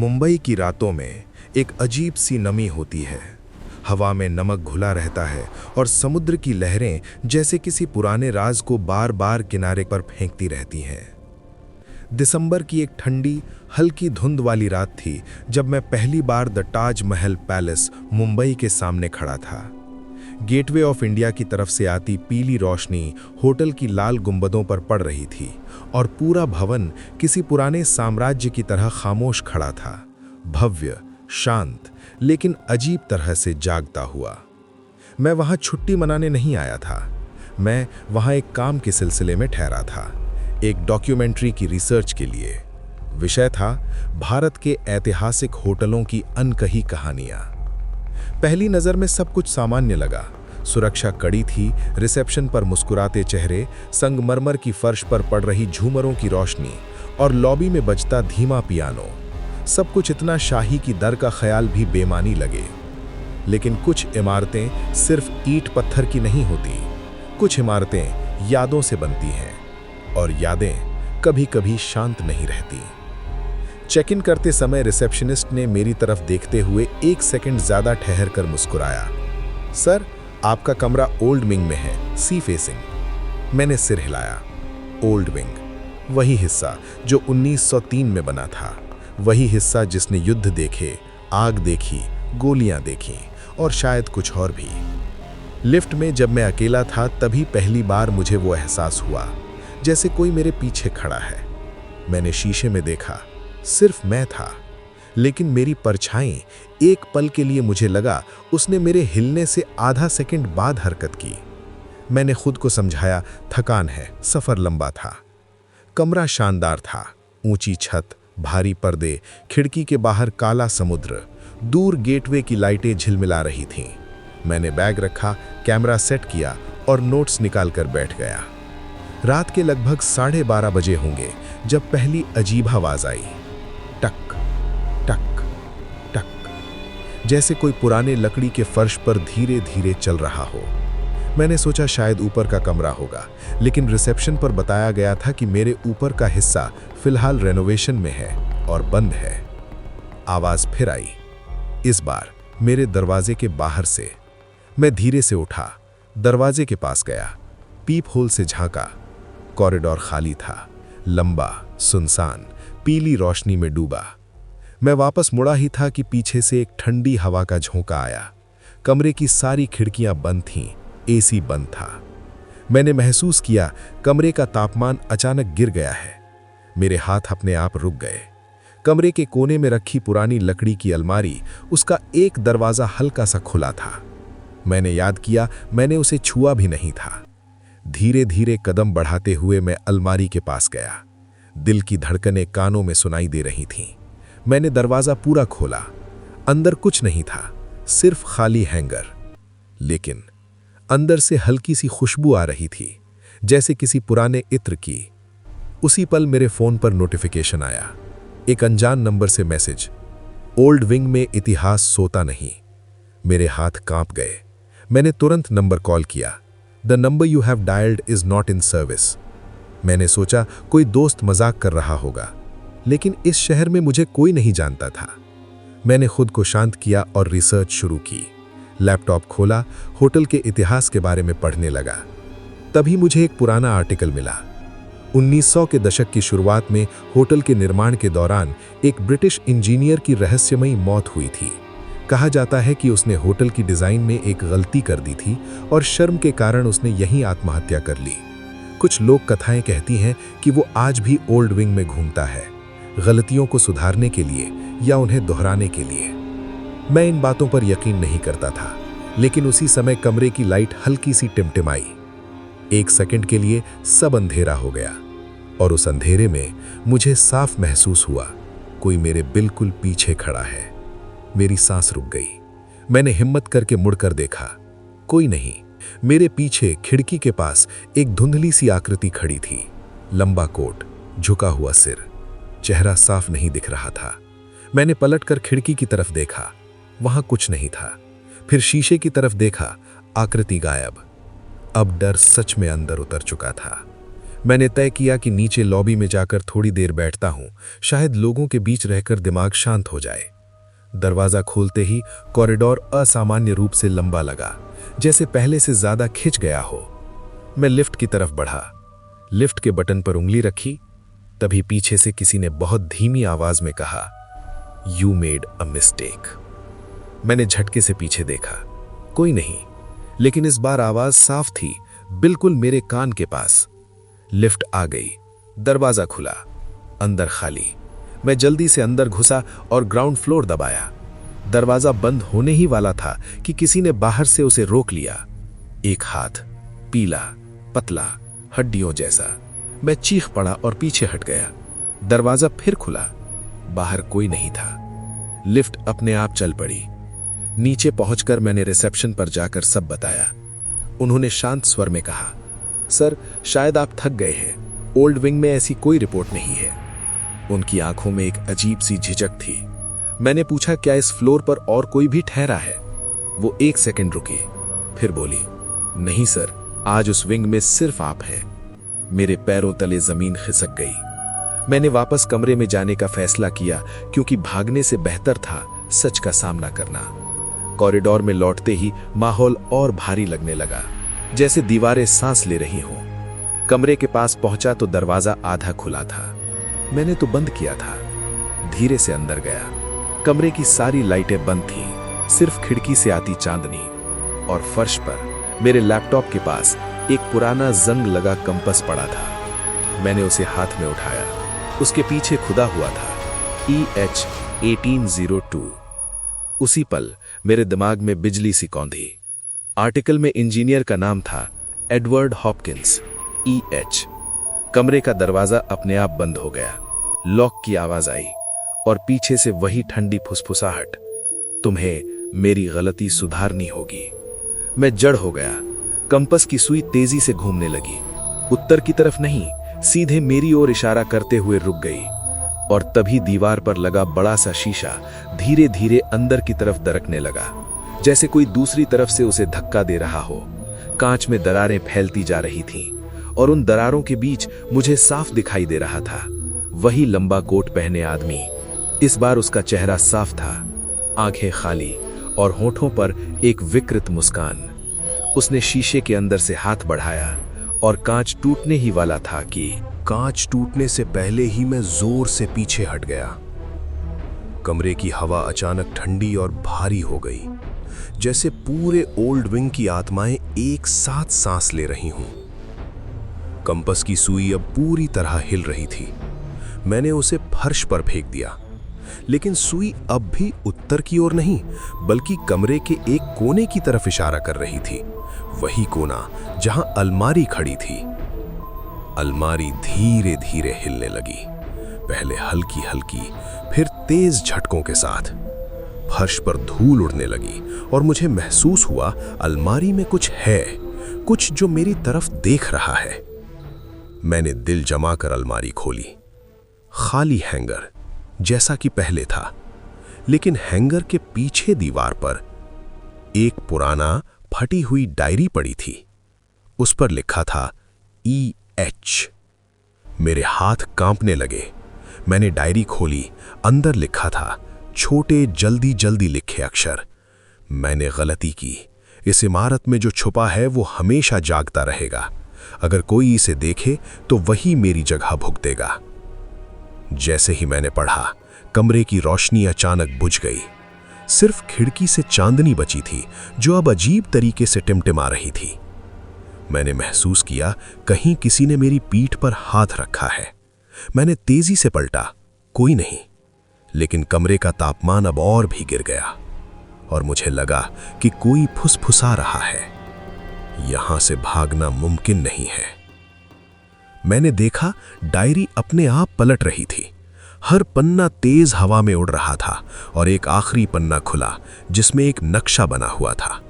मुंबई की रातों में एक अजीब सी नमी होती है। हवा में नमक घुला रहता है और समुद्र की लहरें जैसे किसी पुराने राज को बार बार किनारे पर फेंकती रहती हैं। दिसंबर की एक ठंडी हल्की धुंध वाली रात थी जब मैं पहली बार द ताज महल पैलेस मुंबई के सामने खड़ा था। गेटवे ऑफ इंडिया की तरफ से आती पीली रोशनी होटल की लाल गुंबदों पर पड़ रही थी और पूरा भवन किसी पुराने साम्राज्य की तरह खामोश खड़ा था, भव्य, शांत, लेकिन अजीब तरह से जागता हुआ। मैं वहां छुट्टी मनाने नहीं आया था। मैं वहां एक काम के सिलसिले में ठहरा था, एक डॉक्यूमेंट्री की रिसर्च के लिए। विषय था भारत के ऐतिहासिक होटलों की अनकही कहानियां। पहली नज़र में सब कुछ सामान्य लगा। सुरक्षा कड़ी थी, रिसेप्शन पर मुस्कुराते चेहरे, संगमरमर की फर्श पर पड़ रही झूमरों की रोशनी और लॉबी में बजता धीमा पियानो। सब कुछ इतना शाही कि दर का ख्याल भी बेमानी लगे। लेकिन कुछ इमारतें सिर्फ ईंट पत्थर की नहीं होती। कुछ इमारतें यादों से बनती हैं और यादें कभी कभी शांत नहीं रहती। चेक इन करते समय रिसेप्शनिस्ट ने मेरी तरफ देखते हुए 1 सेकंड ज़्यादा ठहर कर मुस्कुराया। सर, आपका कमरा ओल्ड विंग में है, सी फेसिंग। मैंने सिर हिलाया। ओल्ड विंग, वही हिस्सा जो 1903 में बना था, वही हिस्सा जिसने युद्ध देखे, आग देखी, गोलियां देखी और शायद कुछ और भी। लिफ्ट में जब मैं अकेला था तभी पहली बार मुझे वो एहसास हुआ जैसे कोई मेरे पीछे खड़ा है। मैंने शीशे में देखा, सिर्फ मैं था, लेकिन मेरी परछाई एक पल के लिए मुझे लगा उसने मेरे हिलने से आधा सेकंड बाद हरकत की। मैंने खुद को समझाया, थकान है, सफर लंबा था। कमरा शानदार था, ऊंची छत, भारी पर्दे, खिड़की के बाहर काला समुद्र, दूर गेटवे की लाइटें झिलमिला रही थीं। मैंने बैग रखा, कैमरा सेट किया और नोट्स निकाल कर बैठ गया। रात के लगभग 12:30 बजे होंगे जब पहली अजीब आवाज आई। टक टक टक, जैसे कोई पुराने लकड़ी के फर्श पर धीरे धीरे चल रहा हो। मैंने सोचा शायद ऊपर का कमरा होगा, लेकिन रिसेप्शन पर बताया गया था कि मेरे ऊपर का हिस्सा फिलहाल रेनोवेशन में है और बंद है। आवाज फिर आई, इस बार मेरे दरवाजे के बाहर से। मैं धीरे से उठा, दरवाजे के पास गया, पीप होल से झांका। कॉरिडोर खाली था, लंबा, सुनसान, पीली रोशनी में डूबा। मैं वापस मुड़ा ही था कि पीछे से एक ठंडी हवा का झोंका आया। कमरे की सारी खिड़कियां बंद थीं, एसी बंद था। मैंने महसूस किया कमरे का तापमान अचानक गिर गया है। मेरे हाथ अपने आप रुक गए। कमरे के कोने में रखी पुरानी लकड़ी की अलमारी, उसका एक दरवाजा हल्का सा खुला था। मैंने याद किया मैंने उसे छुआ भी नहीं था। धीरे धीरे कदम बढ़ाते हुए मैं अलमारी के पास गया। दिल की धड़कनें कानों में सुनाई दे रही थीं। मैंने दरवाजा पूरा खोला। अंदर कुछ नहीं था, सिर्फ खाली हैंगर। लेकिन अंदर से हल्की सी खुशबू आ रही थी, जैसे किसी पुराने इत्र की। उसी पल मेरे फोन पर नोटिफिकेशन आया, एक अनजान नंबर से मैसेज, ओल्ड विंग में इतिहास सोता नहीं। मेरे हाथ कांप गए। मैंने तुरंत नंबर कॉल किया। The number you have dialled is not in service. मैंने सोचा कोई दोस्त मजाक कर रहा होगा, लेकिन इस शहर में मुझे कोई नहीं जानता था। मैंने खुद को शांत किया और रिसर्च शुरू की। लैपटॉप खोला, होटल के इतिहास के बारे में पढ़ने लगा। तभी मुझे एक पुराना आर्टिकल मिला। 1900 के दशक की शुरुआत में होटल के निर्माण के दौरान एक ब्रिटिश इंजीनियर की रहस्यमयी मौत हुई थी। कहा जाता है कि उसने होटल की डिजाइन में एक गलती कर दी थी और शर्म के कारण उसने यहीं आत्महत्या कर ली। कुछ लोक कथाएं कहती हैं कि वो आज भी ओल्ड विंग में घूमता है, गलतियों को सुधारने के लिए या उन्हें दोहराने के लिए। मैं इन बातों पर यकीन नहीं करता था, लेकिन उसी समय कमरे की लाइट हल्की सी टिमटिमाई। 1 सेकंड के लिए सब अंधेरा हो गया और उस अंधेरे में मुझे साफ महसूस हुआ कोई मेरे बिल्कुल पीछे खड़ा है। मेरी सांस रुक गई। मैंने हिम्मत करके मुड़कर देखा, कोई नहीं। मेरे पीछे खिड़की के पास एक धुंधली सी आकृति खड़ी थी। लंबा कोट, झुका हुआ सिर, चेहरा साफ नहीं दिख रहा था। मैंने पलटकर खिड़की की तरफ देखा, वहां कुछ नहीं था। फिर शीशे की तरफ देखा, आकृति गायब। अब डर सच में अंदर उतर चुका था। मैंने तय किया कि नीचे लॉबी में जाकर थोड़ी देर बैठता हूं, शायद लोगों के बीच रहकर दिमाग शांत हो जाए। दरवाजा खोलते ही कॉरिडोर असामान्य रूप से लंबा लगा, जैसे पहले से ज्यादा खिंच गया हो। मैं लिफ्ट की तरफ बढ़ा, लिफ्ट के बटन पर उंगली रखी, तभी पीछे से किसी ने बहुत धीमी आवाज में कहा, "You made a mistake." मैंने झटके से पीछे देखा, कोई नहीं, लेकिन इस बार आवाज साफ थी, बिल्कुल मेरे कान के पास। लिफ्ट आ गई, दरवाजा खुला, अंदर खाली। मैं जल्दी से अंदर घुसा और ग्राउंड फ्लोर दबाया। दरवाजा बंद होने ही वाला था कि किसी ने बाहर से उसे रोक लिया। एक हाथ, पीला, पतला, हड्डियों जैसा। मैं चीख पड़ा और पीछे हट गया। दरवाजा फिर खुला, बाहर कोई नहीं था। लिफ्ट अपने आप चल पड़ी। नीचे पहुंचकर मैंने रिसेप्शन पर जाकर सब बताया। उन्होंने शांत स्वर में कहा, "सर, शायद आप थक गए हैं। ओल्ड विंग में ऐसी कोई रिपोर्ट नहीं है।" उनकी आंखों में एक अजीब सी झिझक थी। मैंने पूछा, "क्या इस फ्लोर पर और कोई भी ठहरा है?" वो 1 सेकंड रुकी, फिर बोली, "नहीं सर, आज उस विंग में सिर्फ आप हैं।" मेरे पैरों तले जमीन खिसक गई। मैंने वापस कमरे में जाने का फैसला किया, क्योंकि भागने से बेहतर था सच का सामना करना। कॉरिडोर में लौटते ही माहौल और भारी लगने लगा, जैसे दीवारें सांस ले रही हों। कमरे के पास पहुंचा तो दरवाजा आधा खुला था। मैंने तो बंद किया था। धीरे से अंदर गया। कमरे की सारी लाइटें बंद थीं, सिर्फ खिड़की से आती चांदनी। और फर्श पर मेरे लैपटॉप के पास एक पुराना जंग लगा कंपास पड़ा था। मैंने उसे हाथ में उठाया। उसके पीछे खुदा हुआ था EH 1802। उसी पल मेरे दिमाग में बिजली सी कौंधी। आर्टिकल में इंजीनियर का नाम था एडवर्ड हॉपकिंस, EH। कमरे का दरवाजा अपने आप बंद हो गया। लॉक की आवाज आई और पीछे से वही ठंडी फुसफुसाहट, "तुम्हें मेरी गलती सुधारनी होगी।" मैं जड़ हो गया। कंपास की सुई तेजी से घूमने लगी। उत्तर की तरफ नहीं, सीधे मेरी ओर इशारा करते हुए रुक गई। और तभी दीवार पर लगा बड़ा सा शीशा धीरे धीरे अंदर की तरफ दरकने लगा, जैसे कोई दूसरी तरफ से उसे धक्का दे रहा हो। कांच में दरारें फैलती जा रही थीं और उन दरारों के बीच मुझे साफ दिखाई दे रहा था वही लंबा कोट पहने आदमी। इस बार उसका चेहरा साफ था, आंखें खाली और होठों पर एक विकृत मुस्कान। उसने शीशे के अंदर से हाथ बढ़ाया और कांच टूटने ही वाला था कि कांच टूटने से पहले ही मैं जोर से पीछे हट गया। कमरे की हवा अचानक ठंडी और भारी हो गई, जैसे पूरे ओल्ड विंग की आत्माएं एक साथ सांस ले रही हों। कंपास की सुई अब पूरी तरह हिल रही थी। मैंने उसे फर्श पर फेंक दिया, लेकिन सुई अब भी उत्तर की ओर नहीं, बल्कि कमरे के एक कोने की तरफ इशारा कर रही थी। वही कोना जहां अलमारी खड़ी थी। अलमारी धीरे धीरे हिलने लगी, पहले हल्की हल्की, फिर तेज झटकों के साथ। फर्श पर धूल उड़ने लगी और मुझे महसूस हुआ अलमारी में कुछ है, कुछ जो मेरी तरफ देख रहा है। मैंने दिल जमाकर अलमारी खोली। खाली हैंगर, जैसा कि पहले था, लेकिन हैंगर के पीछे दीवार पर एक पुराना फटी हुई डायरी पड़ी थी। उस पर लिखा था EH। मेरे हाथ कांपने लगे। मैंने डायरी खोली। अंदर लिखा था छोटे जल्दी जल्दी लिखे अक्षर, "मैंने गलती की। इस इमारत में जो छुपा है वो हमेशा जागता रहेगा। अगर कोई इसे देखे तो वही मेरी जगह भुगतेगा।" जैसे ही मैंने पढ़ा, कमरे की रोशनी अचानक बुझ गई। सिर्फ खिड़की से चांदनी बची थी, जो अब अजीब तरीके से टिमटिमा रही थी। मैंने महसूस किया कहीं किसी ने मेरी पीठ पर हाथ रखा है। मैंने तेजी से पलटा, कोई नहीं, लेकिन कमरे का तापमान अब और भी गिर गया और मुझे लगा कि कोई फुसफुसा रहा है, यहां से भागना मुमकिन नहीं है। मैंने देखा डायरी अपने आप पलट रही थी। हर पन्ना तेज हवा में उड़ रहा था और एक आखिरी पन्ना खुला जिसमें एक नक्शा बना हुआ था।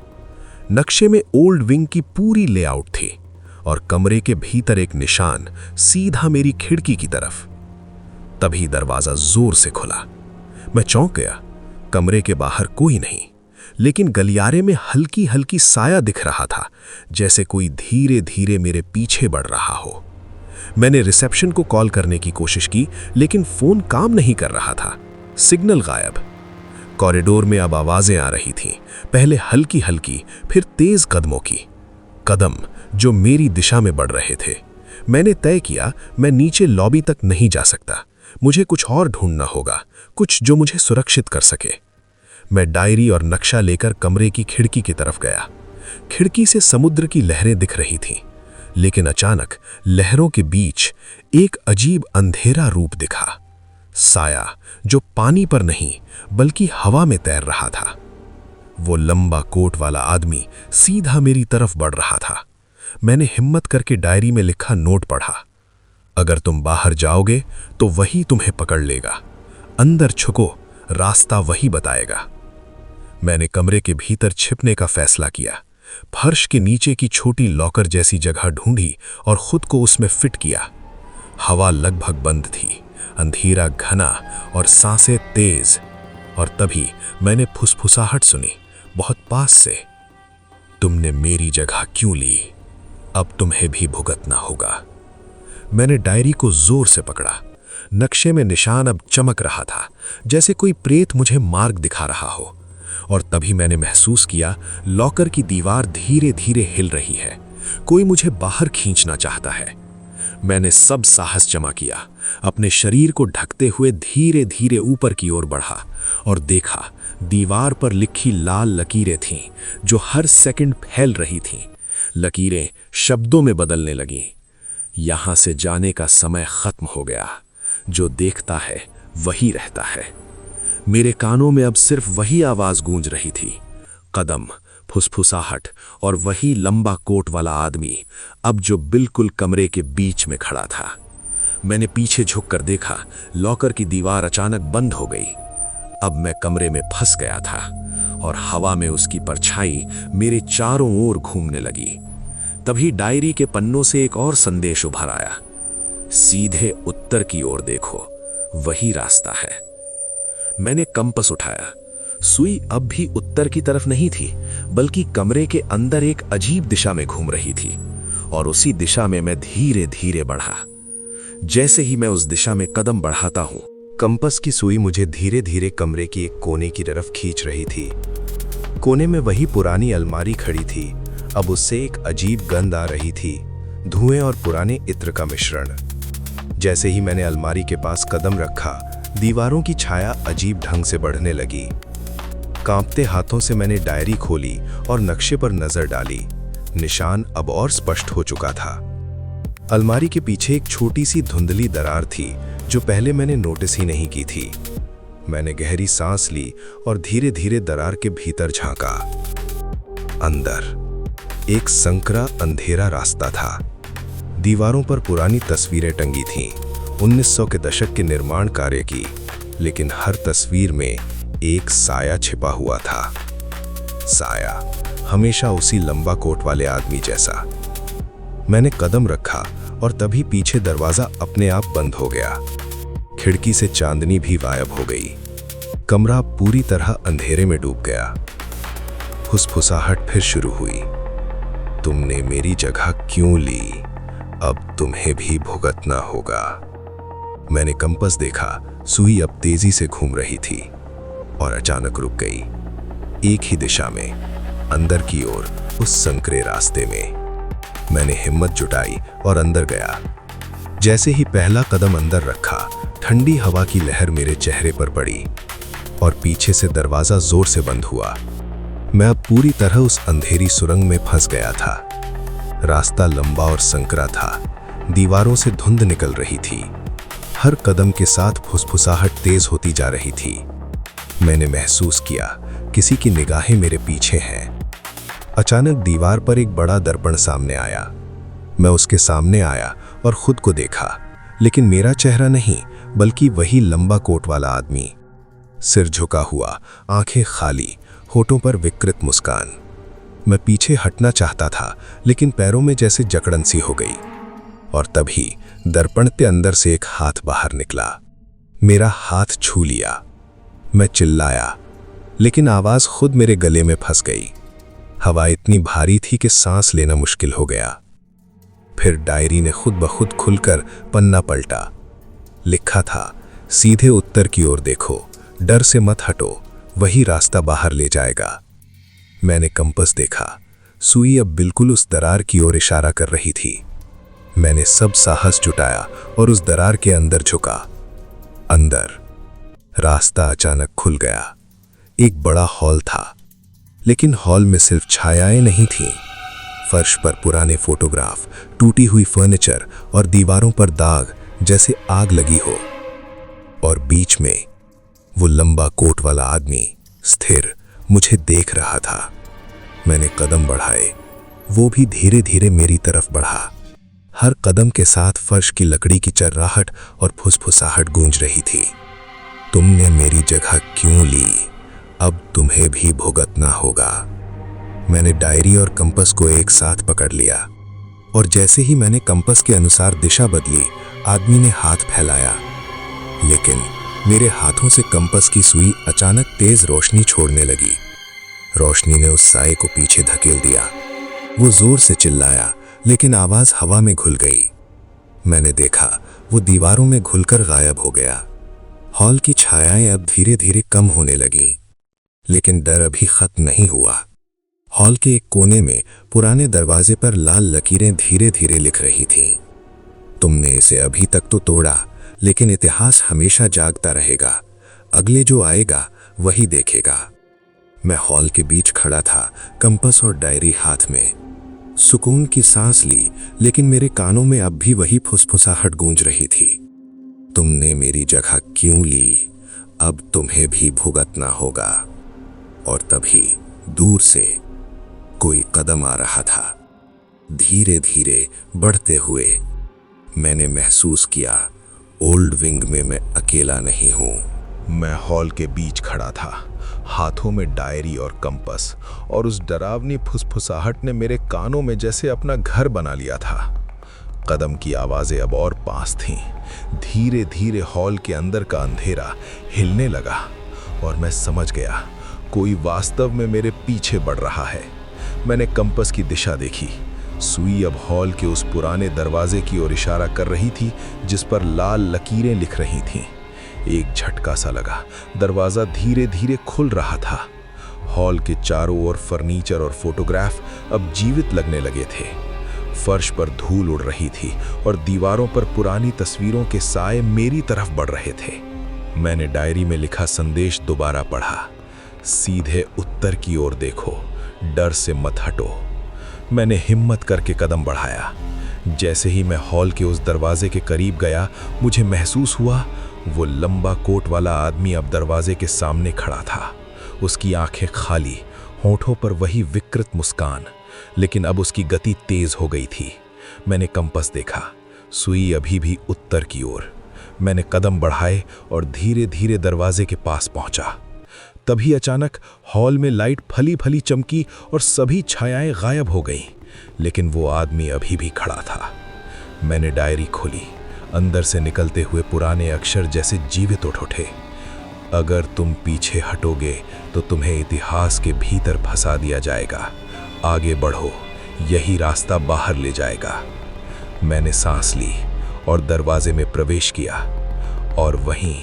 नक्शे में ओल्ड विंग की पूरी लेआउट थी और कमरे के भीतर एक निशान सीधा मेरी खिड़की की तरफ। तभी दरवाजा जोर से खुला। मैं चौंक गया। कमरे के बाहर कोई नहीं, लेकिन गलियारे में हल्की हल्की साया दिख रहा था, जैसे कोई धीरे धीरे मेरे पीछे बढ़ रहा हो। मैंने रिसेप्शन को कॉल करने की कोशिश की, लेकिन फोन काम नहीं कर रहा था। सिग्नल गायब। कॉरिडोर में अब आवाजें आ रही थीं, पहले हल्की हल्की, फिर तेज कदमों की। कदम जो मेरी दिशा में बढ़ रहे थे। मैंने तय किया, मैं नीचे लॉबी तक नहीं जा सकता। मुझे कुछ और ढूंढना होगा, कुछ जो मुझे सुरक्षित कर सके। मैं डायरी और नक्शा लेकर कमरे की खिड़की की तरफ गया। खिड़की से समुद्र की लहरें दिख रही थीं, लेकिन अचानक लहरों के बीच एक अजीब अंधेरा रूप दिखा। साया जो पानी पर नहीं बल्कि हवा में तैर रहा था। वो लंबा कोट वाला आदमी सीधा मेरी तरफ बढ़ रहा था। मैंने हिम्मत करके डायरी में लिखा नोट पढ़ा। अगर तुम बाहर जाओगे तो वही तुम्हें पकड़ लेगा। अंदर छुको, रास्ता वही बताएगा। मैंने कमरे के भीतर छिपने का फैसला किया। फर्श के नीचे की छोटी लॉकर जैसी जगह ढूंढी और खुद को उसमें फिट किया। हवा लगभग बंद थी, अंधेरा घना और सांसें तेज। और तभी मैंने फुसफुसाहट सुनी, बहुत पास से। तुमने मेरी जगह क्यों ली? अब तुम्हें भी भुगतना होगा। मैंने डायरी को जोर से पकड़ा। नक्शे में निशान अब चमक रहा था, जैसे कोई प्रेत मुझे मार्ग दिखा रहा हो। और तभी मैंने महसूस किया, लॉकर की दीवार धीरे धीरे हिल रही है। कोई मुझे बाहर खींचना चाहता है। मैंने सब साहस जमा किया, अपने शरीर को ढकते हुए धीरे धीरे ऊपर की ओर बढ़ा और देखा, दीवार पर लिखी लाल लकीरें थीं जो हर सेकंड फैल रही थीं। लकीरें शब्दों में बदलने लगीं। यहां से जाने का समय खत्म हो गया। जो देखता है वही रहता है। मेरे कानों में अब सिर्फ वही आवाज गूंज रही थी, कदम, फुसफुसाहट और वही लंबा कोट वाला आदमी, अब जो बिल्कुल कमरे के बीच में खड़ा था। मैंने पीछे झुककर देखा, लॉकर की दीवार अचानक बंद हो गई। अब मैं कमरे में फंस गया था और हवा में उसकी परछाई मेरे चारों ओर घूमने लगी। तभी डायरी के पन्नों से एक और संदेश उभर आया, सीधे उत्तर की ओर देखो, वही रास्ता है। मैंने कंपास उठाया। सुई अब भी उत्तर की तरफ नहीं थी, बल्कि कमरे के अंदर एक अजीब दिशा में घूम रही थी। और उसी दिशा में मैं धीरे धीरे बढ़ा। जैसे ही मैं उस दिशा में कदम बढ़ाता हूं, कंपास की सुई मुझे धीरे धीरे कमरे की एक कोने की तरफ खींच रही थी। कोने में वही पुरानी अलमारी खड़ी थी। अब उससे एक अजीब गंध आ रही थी, धुएं और पुराने इत्र का मिश्रण। जैसे ही मैंने अलमारी के पास कदम रखा, दीवारों की छाया अजीब ढंग से बढ़ने लगी। कांपते हाथों से मैंने डायरी खोली और नक्शे पर नजर डाली। निशान अब और स्पष्ट हो चुका था। अलमारी के पीछे एक छोटी सी धुंधली दरार थी जो पहले मैंने नोटिस ही नहीं की थी। मैंने गहरी सांस ली और धीरे धीरे दरार के भीतर झांका। अंदर एक संकरा अंधेरा रास्ता था। दीवारों पर पुरानी तस्वीरें टंगी थीं, 1900 के दशक के निर्माण कार्य की, लेकिन हर तस्वीर में एक साया छिपा हुआ था। साया हमेशा उसी लंबा कोट वाले आदमी जैसा। मैंने कदम रखा और तभी पीछे दरवाजा अपने आप बंद हो गया। खिड़की से चांदनी भी गायब हो गई। कमरा पूरी तरह अंधेरे में डूब गया। फुसफुसाहट फिर शुरू हुई, तुमने मेरी जगह क्यों ली? अब तुम्हें भी भुगतना होगा। मैंने कंपास देखा, सुई अब तेजी से घूम रही थी और अचानक रुक गई, एक ही दिशा में, अंदर की ओर, उस संकरे रास्ते में। मैंने हिम्मत जुटाई और अंदर गया। जैसे ही पहला कदम अंदर रखा, ठंडी हवा की लहर मेरे चेहरे पर पड़ी और पीछे से दरवाजा जोर से बंद हुआ। मैं अब पूरी तरह उस अंधेरी सुरंग में फंस गया था। रास्ता लंबा और संकरा था, दीवारों से धुंध निकल रही थी। हर कदम के साथ फुसफुसाहट तेज होती जा रही थी। मैंने महसूस किया किसी की निगाहें मेरे पीछे हैं। अचानक दीवार पर एक बड़ा दर्पण सामने आया। मैं उसके सामने आया और खुद को देखा, लेकिन मेरा चेहरा नहीं, बल्कि वही लंबा कोट वाला आदमी। सिर झुका हुआ, आंखें खाली, होठों पर विकृत मुस्कान। मैं पीछे हटना चाहता था, लेकिन पैरों में जैसे जकड़न सी हो गई। और तभी दर्पण के अंदर से एक हाथ बाहर निकला। मेरा हाथ छू लिया। मैं चिल्लाया, लेकिन आवाज खुद मेरे गले में फंस गई। हवा इतनी भारी थी कि सांस लेना मुश्किल हो गया। फिर डायरी ने खुद ब खुद खुलकर पन्ना पलटा। लिखा था, सीधे उत्तर की ओर देखो, डर से मत हटो, वही रास्ता बाहर ले जाएगा। मैंने कंपास देखा, सुई अब बिल्कुल उस दरार की ओर इशारा कर रही थी। मैंने सब साहस जुटाया और उस दरार के अंदर झुका। अंदर रास्ता अचानक खुल गया। एक बड़ा हॉल था, लेकिन हॉल में सिर्फ छायाएं नहीं थीं। फर्श पर पुराने फोटोग्राफ, टूटी हुई फर्नीचर और दीवारों पर दाग जैसे आग लगी हो। और बीच में वो लंबा कोट वाला आदमी स्थिर मुझे देख रहा था। मैंने कदम बढ़ाए, वो भी धीरे धीरे मेरी तरफ बढ़ा। हर कदम के साथ फर्श की लकड़ी की चर्राहट और फुसफुसाहट गूंज रही थी। तुमने मेरी जगह क्यों ली? अब तुम्हें भी भुगतना होगा। मैंने डायरी और कंपास को एक साथ पकड़ लिया और जैसे ही मैंने कंपास के अनुसार दिशा बदली, आदमी ने हाथ फैलाया। लेकिन मेरे हाथों से कंपास की सुई अचानक तेज रोशनी छोड़ने लगी। रोशनी ने उस साए को पीछे धकेल दिया। वो जोर से चिल्लाया, लेकिन आवाज हवा में घुल गई। मैंने देखा, वो दीवारों में घुलकर गायब हो गया। हॉल की छायाएं अब धीरे धीरे कम होने लगीं, लेकिन डर अभी खत्म नहीं हुआ। हॉल के एक कोने में पुराने दरवाजे पर लाल लकीरें धीरे धीरे लिख रही थीं। तुमने इसे अभी तक तो तोड़ा, लेकिन इतिहास हमेशा जागता रहेगा। अगले जो आएगा वही देखेगा। मैं हॉल के बीच खड़ा था, कंपास और डायरी हाथ में। सुकून की सांस ली, लेकिन मेरे कानों में अब भी वही फुसफुसाहट गूंज रही थी। तुमने मेरी जगह क्यों ली? अब तुम्हें भी भुगतना होगा। और तभी दूर से कोई कदम आ रहा था, धीरे धीरे बढ़ते हुए। मैंने महसूस किया, ओल्ड विंग में मैं अकेला नहीं हूं। मैं हॉल के बीच खड़ा था, हाथों में डायरी और कंपास, और उस डरावनी फुसफुसाहट ने मेरे कानों में जैसे अपना घर बना लिया था। कदम की आवाजें अब और पास थीं। धीरे धीरे हॉल के अंदर का अंधेरा हिलने लगा और मैं समझ गया, कोई वास्तव में मेरे पीछे बढ़ रहा है। मैंने कंपास की दिशा देखी। सुई अब हॉल के उस पुराने दरवाजे की ओर इशारा कर रही थी, जिस पर लाल लकीरें लिख रही थीं। एक झटका सा लगा, दरवाजा धीरे धीरे खुल रहा था। हॉल के चारों ओर फर्नीचर और फोटोग्राफ अब जीवित लगने लगे थे। फर्श पर धूल उड़ रही थी और दीवारों पर पुरानी तस्वीरों के साए मेरी तरफ बढ़ रहे थे। मैंने डायरी में लिखा संदेश दोबारा पढ़ा, सीधे उत्तर की ओर देखो, डर से मत हटो। मैंने हिम्मत करके कदम बढ़ाया। जैसे ही मैं हॉल के उस दरवाजे के करीब गया, मुझे महसूस हुआ वो लंबा कोट वाला आदमी अब दरवाजे के सामने खड़ा था। उसकी आंखें खाली, होठों पर वही विकृत मुस्कान, लेकिन अब उसकी गति तेज हो गई थी। मैंने कंपास देखा, सुई अभी भी उत्तर की ओर। मैंने कदम बढ़ाए और धीरे धीरे दरवाजे के पास पहुंचा। तभी अचानक हॉल में लाइट फली फली चमकी और सभी छायाएं गायब हो गईं, लेकिन वो आदमी अभी भी खड़ा था। मैंने डायरी खोली। अंदर से निकलते हुए पुराने अक्षर जैसे जीवित उठे। अगर तुम पीछे हटोगे तो तुम्हें इतिहास के भीतर फंसा दिया जाएगा। आगे बढ़ो, यही रास्ता बाहर ले जाएगा। मैंने सांस ली और दरवाजे में प्रवेश किया, और वहीं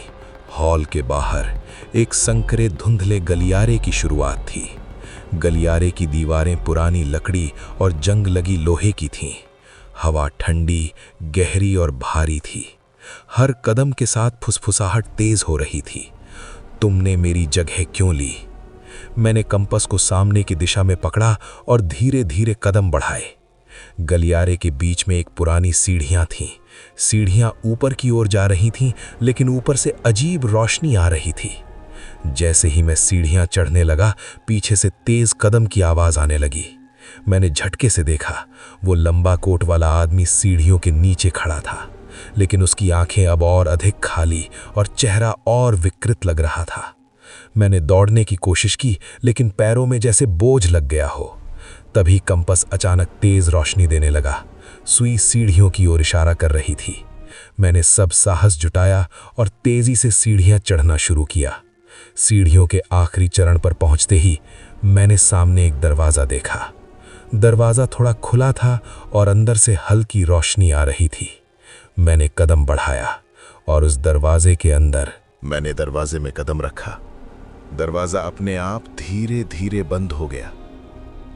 हॉल के बाहर एक संकरे धुंधले गलियारे की शुरुआत थी। गलियारे की दीवारें पुरानी लकड़ी और जंग लगी लोहे की थीं। हवा ठंडी, गहरी और भारी थी। हर कदम के साथ फुसफुसाहट तेज हो रही थी। तुमने मेरी जगह क्यों ली? मैंने कंपास को सामने की दिशा में पकड़ा और धीरे धीरे कदम बढ़ाए। गलियारे के बीच में एक पुरानी सीढ़ियां थीं। सीढ़ियां ऊपर की ओर जा रही थीं, लेकिन ऊपर से अजीब रोशनी आ रही थी। जैसे ही मैं सीढ़ियां चढ़ने लगा, पीछे से तेज कदम की आवाज आने लगी। मैंने झटके से देखा, वो लंबा कोट वाला आदमी सीढ़ियों के नीचे खड़ा था, लेकिन उसकी आंखें अब और अधिक खाली और चेहरा और विकृत लग रहा था। मैंने दौड़ने की कोशिश की, लेकिन पैरों में जैसे बोझ लग गया हो। तभी कंपास अचानक तेज रोशनी देने लगा। सुई सीढ़ियों की ओर इशारा कर रही थी। मैंने सब साहस जुटाया और तेजी से सीढ़ियां चढ़ना शुरू किया। सीढ़ियों के आखिरी चरण पर पहुंचते ही मैंने सामने एक दरवाजा देखा। दरवाज़ा थोड़ा खुला था और अंदर से हल्की रोशनी आ रही थी। मैंने कदम बढ़ाया और उस दरवाजे के अंदर मैंने दरवाजे में कदम रखा। दरवाजा अपने आप धीरे धीरे बंद हो गया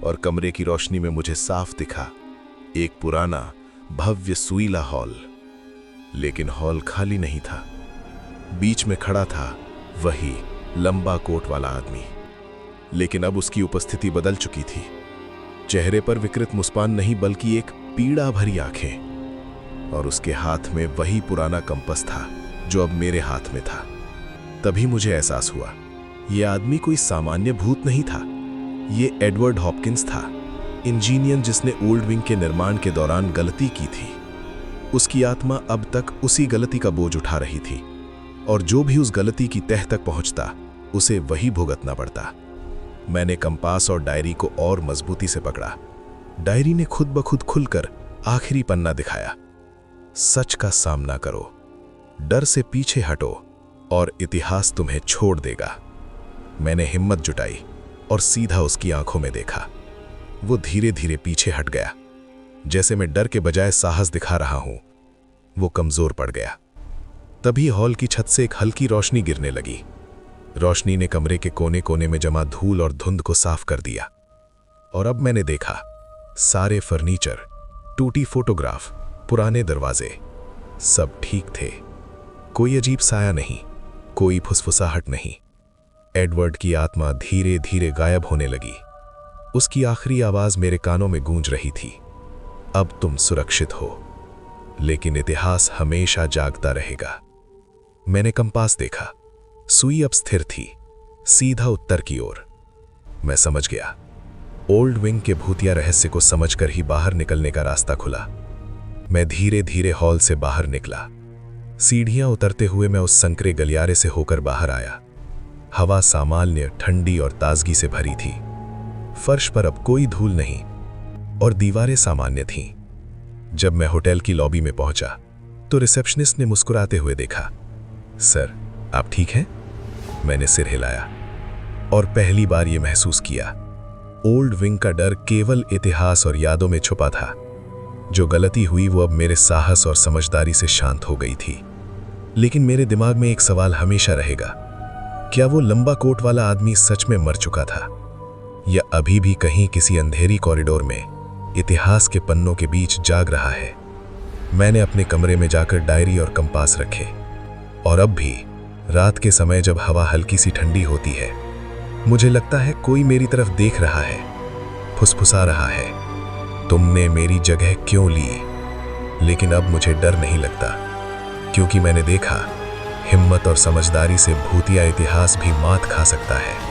और कमरे की रोशनी में मुझे साफ दिखा एक पुराना भव्य सुईला हॉल। लेकिन हॉल खाली नहीं था। बीच में खड़ा था वही लंबा कोट वाला आदमी, लेकिन अब उसकी उपस्थिति बदल चुकी थी। चेहरे पर विकृत मुस्कान नहीं बल्कि एक पीड़ा भरी आंखें, और उसके हाथ में वही पुराना कंपास था जो अब मेरे हाथ में था। तभी मुझे एहसास हुआ यह आदमी कोई सामान्य भूत नहीं था। ये एडवर्ड हॉपकिंस था, इंजीनियर जिसने ओल्ड विंग के निर्माण के दौरान गलती की थी। उसकी आत्मा अब तक उसी गलती का बोझ उठा रही थी, और जो भी उस गलती की तह तक पहुंचता उसे वही भुगतना पड़ता। मैंने कंपास और डायरी को और मजबूती से पकड़ा। डायरी ने खुद ब खुद खुलकर आखिरी पन्ना दिखाया। सच का सामना करो, डर से पीछे हटो और इतिहास तुम्हें छोड़ देगा। मैंने हिम्मत जुटाई और सीधा उसकी आंखों में देखा। वो धीरे धीरे पीछे हट गया, जैसे मैं डर के बजाय साहस दिखा रहा हूं। वो कमजोर पड़ गया। तभी हॉल की छत से एक हल्की रोशनी गिरने लगी। रोशनी ने कमरे के कोने कोने में जमा धूल और धुंध को साफ कर दिया, और अब मैंने देखा सारे फर्नीचर, टूटी फोटोग्राफ, पुराने दरवाजे, सब ठीक थे। कोई अजीब साया नहीं, कोई फुसफुसाहट नहीं। एडवर्ड की आत्मा धीरे धीरे गायब होने लगी। उसकी आखिरी आवाज मेरे कानों में गूंज रही थी, अब तुम सुरक्षित हो, लेकिन इतिहास हमेशा जागता रहेगा। मैंने कंपास देखा, सुई अब स्थिर थी, सीधा उत्तर की ओर। मैं समझ गया, ओल्ड विंग के भूतिया रहस्य को समझकर ही बाहर निकलने का रास्ता खुला। मैं धीरे धीरे हॉल से बाहर निकला। सीढ़ियां उतरते हुए मैं उस संकरे गलियारे से होकर बाहर आया। हवा सामान्य, ठंडी और ताजगी से भरी थी। फर्श पर अब कोई धूल नहीं और दीवारें सामान्य थीं। जब मैं होटल की लॉबी में पहुंचा तो रिसेप्शनिस्ट ने मुस्कुराते हुए देखा। सर, आप ठीक हैं? मैंने सिर हिलाया और पहली बार यह महसूस किया, ओल्ड विंग का डर केवल इतिहास और यादों में छुपा था। जो गलती हुई वो अब मेरे साहस और समझदारी से शांत हो गई थी। लेकिन मेरे दिमाग में एक सवाल हमेशा रहेगा, क्या वो लंबा कोट वाला आदमी सच में मर चुका था, या अभी भी कहीं किसी अंधेरी कॉरिडोर में इतिहास के पन्नों के बीच जाग रहा है? मैंने अपने कमरे में जाकर डायरी और कंपास रखे, और अब भी रात के समय जब हवा हल्की सी ठंडी होती है, मुझे लगता है कोई मेरी तरफ देख रहा है, फुसफुसा रहा है, तुमने मेरी जगह क्यों ली? लेकिन अब मुझे डर नहीं लगता, क्योंकि मैंने देखा हिम्मत और समझदारी से भूतिया इतिहास भी मात खा सकता है।